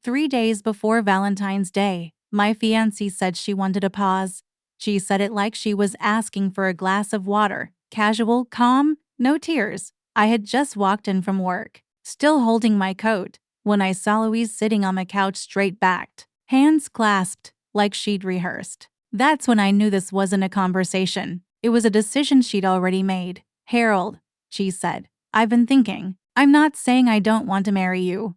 3 days before Valentine's Day, my fiancée said she wanted a pause. She said it like she was asking for a glass of water. Casual, calm, no tears. I had just walked in from work, still holding my coat, when I saw Louise sitting on the couch straight-backed, hands clasped, like she'd rehearsed. That's when I knew this wasn't a conversation. It was a decision she'd already made. "Harold," she said, "I've been thinking. I'm not saying I don't want to marry you.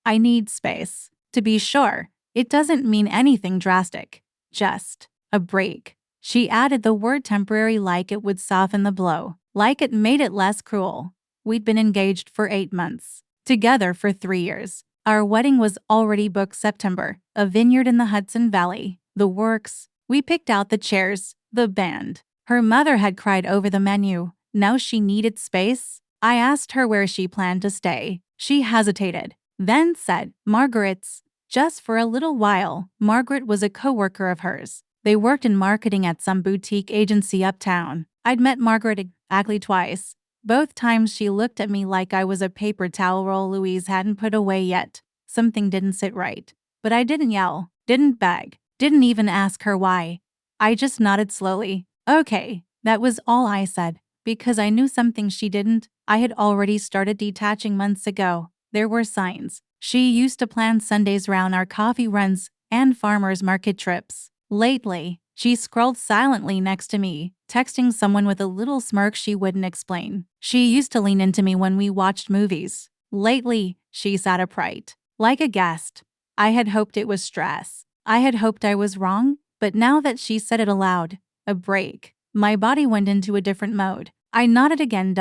I need space. To be sure, it doesn't mean anything drastic. Just a break." She added the word temporary like it would soften the blow, like it made it less cruel. We'd been engaged for 8 months, together for 3 years. Our wedding was already booked September, a vineyard in the Hudson Valley, the works. We picked out the chairs, the band. Her mother had cried over the menu. Now she needed space. I asked her where she planned to stay. She hesitated, then said, "Margaret's." Just for a little while. Margaret was a coworker of hers. They worked in marketing at some boutique agency uptown. I'd met Margaret exactly twice. Both times she looked at me like I was a paper towel roll Louise hadn't put away yet. Something didn't sit right. But I didn't yell, didn't beg, didn't even ask her why. I just nodded slowly. "Okay." That was all I said, because I knew something she didn't. I had already started detaching months ago. There were signs. She used to plan Sundays round our coffee runs and farmers market trips. Lately, she scrolled silently next to me, texting someone with a little smirk she wouldn't explain. She used to lean into me when we watched movies. Lately, she sat upright, like a guest. I had hoped it was stress. I had hoped I was wrong, but now that she said it aloud, a break, my body went into a different mode. I nodded again.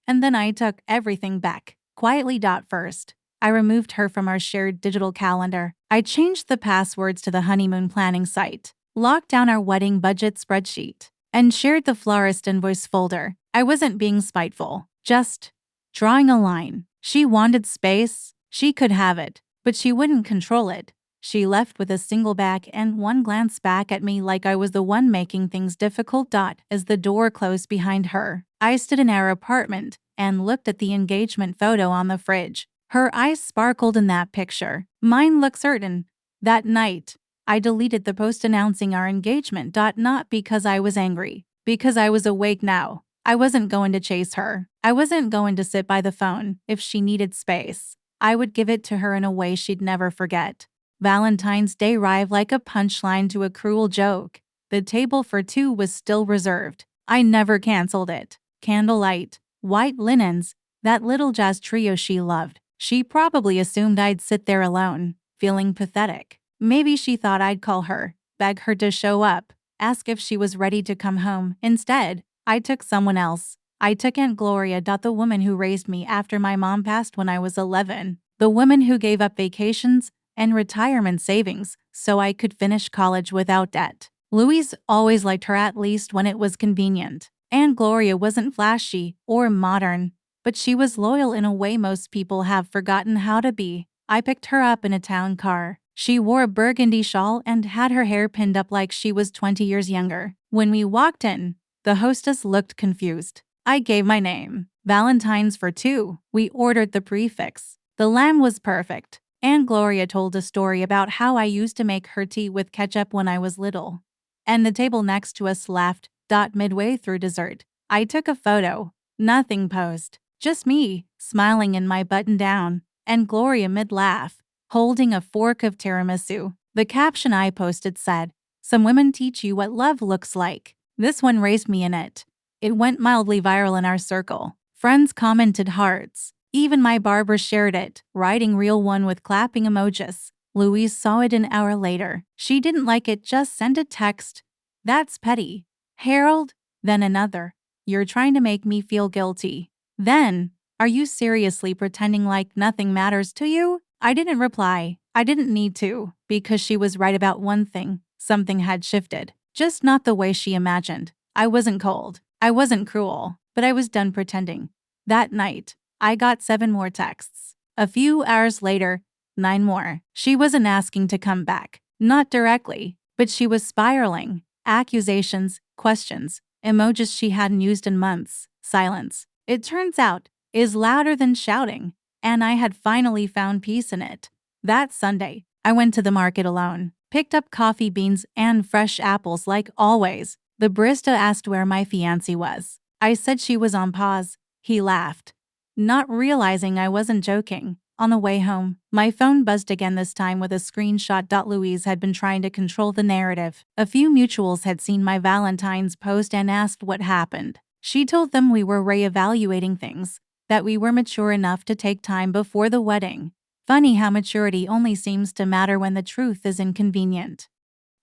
And then I took everything back. Quietly. First, I removed her from our shared digital calendar. I changed the passwords to the honeymoon planning site, locked down our wedding budget spreadsheet, and shared the florist invoice folder. I wasn't being spiteful, just drawing a line. She wanted space. She could have it, but she wouldn't control it. She left with a single bag and one glance back at me like I was the one making things difficult. As the door closed behind her, I stood in our apartment and looked at the engagement photo on the fridge. Her eyes sparkled in that picture. Mine looked certain. That night, I deleted the post announcing our engagement. Not because I was angry, because I was awake now. I wasn't going to chase her. I wasn't going to sit by the phone. If she needed space, I would give it to her in a way she'd never forget. Valentine's Day arrived like a punchline to a cruel joke. The table for two was still reserved. I never canceled it. Candlelight, white linens, that little jazz trio she loved. She probably assumed I'd sit there alone, feeling pathetic. Maybe she thought I'd call her, beg her to show up, ask if she was ready to come home. Instead, I took someone else. I took Aunt Gloria. The woman who raised me after my mom passed when I was 11. The woman who gave up vacations and retirement savings so I could finish college without debt. Louise always liked her, at least when it was convenient. Aunt Gloria wasn't flashy or modern, but she was loyal in a way most people have forgotten how to be. I picked her up in a town car. She wore a burgundy shawl and had her hair pinned up like she was 20 years younger. When we walked in, the hostess looked confused. I gave my name. Valentine's for two. We ordered the prefix. The lamb was perfect. Aunt Gloria told a story about how I used to make her tea with ketchup when I was little. And the table next to us laughed. Midway through dessert, I took a photo. Nothing posed. Just me, smiling in my button-down, and Gloria mid-laugh, holding a fork of tiramisu. The caption I posted said, "Some women teach you what love looks like." This one raised me in it. It went mildly viral in our circle. Friends commented hearts. Even my barber shared it, writing real one with clapping emojis. Louise saw it an hour later. She didn't like it, just sent a text. "That's petty. Harold." Then another. "You're trying to make me feel guilty." Then, "Are you seriously pretending like nothing matters to you?" I didn't reply. I didn't need to, because she was right about one thing. Something had shifted. Just not the way she imagined. I wasn't cold. I wasn't cruel. But I was done pretending. That night, I got 7 more texts. A few hours later, 9 more. She wasn't asking to come back. Not directly. But she was spiraling. Accusations, questions, emojis she hadn't used in months. Silence, it turns out, is louder than shouting. And I had finally found peace in it. That Sunday, I went to the market alone, picked up coffee beans and fresh apples like always. The barista asked where my fiancé was. I said she was on pause. He laughed, not realizing I wasn't joking. On the way home, my phone buzzed again, this time with a screenshot. Louise had been trying to control the narrative. A few mutuals had seen my Valentine's post and asked what happened. She told them we were reevaluating things, that we were mature enough to take time before the wedding. Funny how maturity only seems to matter when the truth is inconvenient.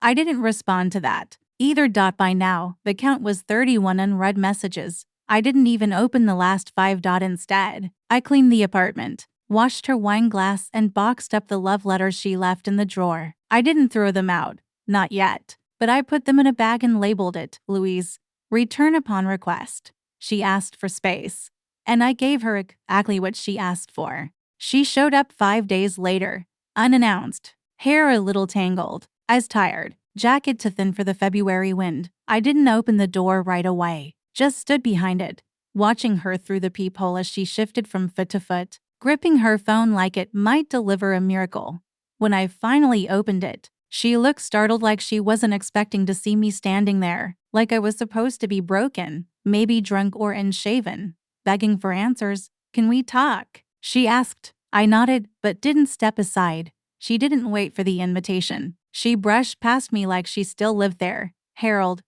I didn't respond to that either. By now, the count was 31 unread messages. I didn't even open the last 5. Instead, I cleaned the apartment, washed her wine glass, and boxed up the love letters she left in the drawer. I didn't throw them out, not yet, but I put them in a bag and labeled it, Louise, return upon request. She asked for space, and I gave her exactly what she asked for. She showed up 5 days later, unannounced, hair a little tangled, eyes tired, jacket too thin for the February wind. I didn't open the door right away, just stood behind it, watching her through the peephole as she shifted from foot to foot, gripping her phone like it might deliver a miracle. When I finally opened it, she looked startled, like she wasn't expecting to see me standing there, like I was supposed to be broken, maybe drunk or unshaven, begging for answers. Can we talk? She asked. I nodded, but didn't step aside. She didn't wait for the invitation. She brushed past me like she still lived there. Harold,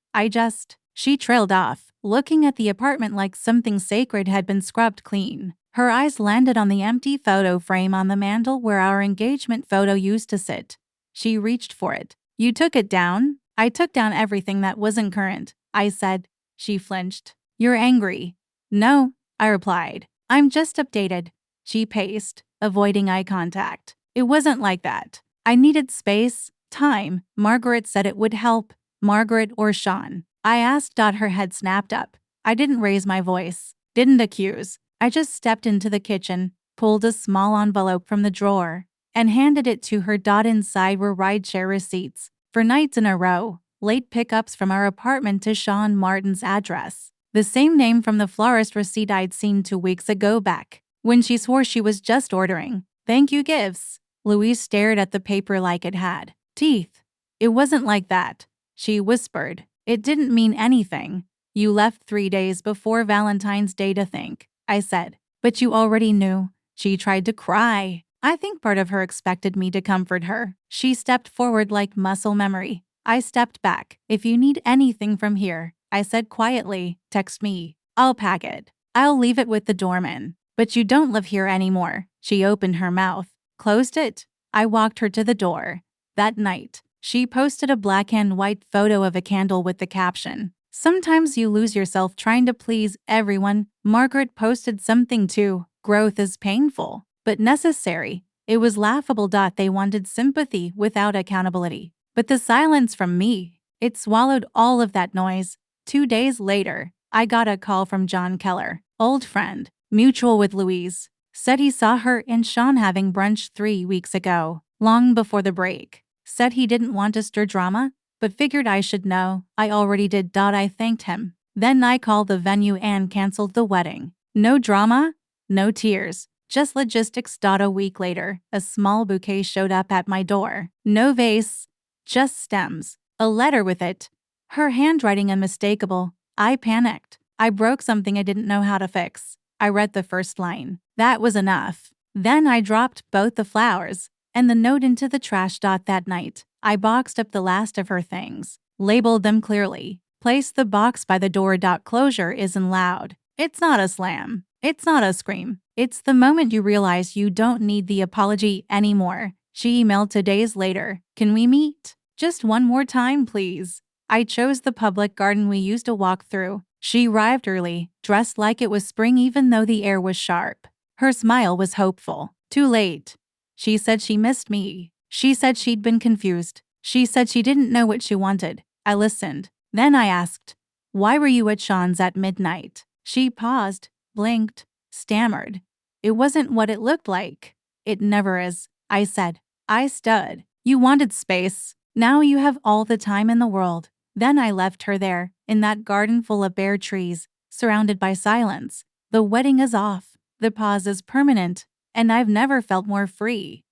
She trailed off, looking at the apartment like something sacred had been scrubbed clean. Her eyes landed on the empty photo frame on the mantel where our engagement photo used to sit. She reached for it. You took it down? I took down everything that wasn't current, I said. She flinched. You're angry. No, I replied. I'm just updated. She paced, avoiding eye contact. It wasn't like that. I needed space, time. Margaret said it would help. Margaret or Sean? I asked. Her head snapped up. I didn't raise my voice, didn't accuse. I just stepped into the kitchen, pulled a small envelope from the drawer, and handed it to her. Inside were rideshare receipts for nights in a row, late pickups from our apartment to Sean Martin's address, the same name from the florist receipt I'd seen 2 weeks ago back when she swore she was just ordering thank you gifts. Louise stared at the paper like it had teeth. It wasn't like that, she whispered. It didn't mean anything. You left 3 days before Valentine's Day to think, I said. But you already knew. She tried to cry. I think part of her expected me to comfort her. She stepped forward like muscle memory. I stepped back. If you need anything from here, I said quietly, text me. I'll pack it. I'll leave it with the doorman. But you don't live here anymore. She opened her mouth, closed it. I walked her to the door. That night, she posted a black and white photo of a candle with the caption, sometimes you lose yourself trying to please everyone. Margaret posted something too. Growth is painful, but necessary. It was laughable. They wanted sympathy without accountability. But the silence from me, it swallowed all of that noise. 2 days later, I got a call from John Keller, old friend, mutual with Louise. Said he saw her and Sean having brunch 3 weeks ago, long before the break. Said he didn't want to stir drama, but figured I should know. I already did. I thanked him. Then I called the venue and canceled the wedding. No drama, no tears, just logistics. A week later, a small bouquet showed up at my door. No vase, just stems. A letter with it. Her handwriting unmistakable. I panicked. I broke something I didn't know how to fix. I read the first line. That was enough. Then I dropped both the flowers and the note into the trash. That night, I boxed up the last of her things, labeled them clearly, placed the box by the door. Closure isn't loud. It's not a slam. It's not a scream. It's the moment you realize you don't need the apology anymore. She emailed 2 days later. Can we meet? Just one more time, please. I chose the public garden we used to walk through. She arrived early, dressed like it was spring even though the air was sharp. Her smile was hopeful. Too late. She said she missed me. She said she'd been confused. She said she didn't know what she wanted. I listened. Then I asked, why were you at Sean's at midnight? She paused, blinked, stammered. It wasn't what it looked like. It never is, I said. I stood. You wanted space. Now you have all the time in the world. Then I left her there, in that garden full of bare trees, surrounded by silence. The wedding is off. The pause is permanent, and I've never felt more free.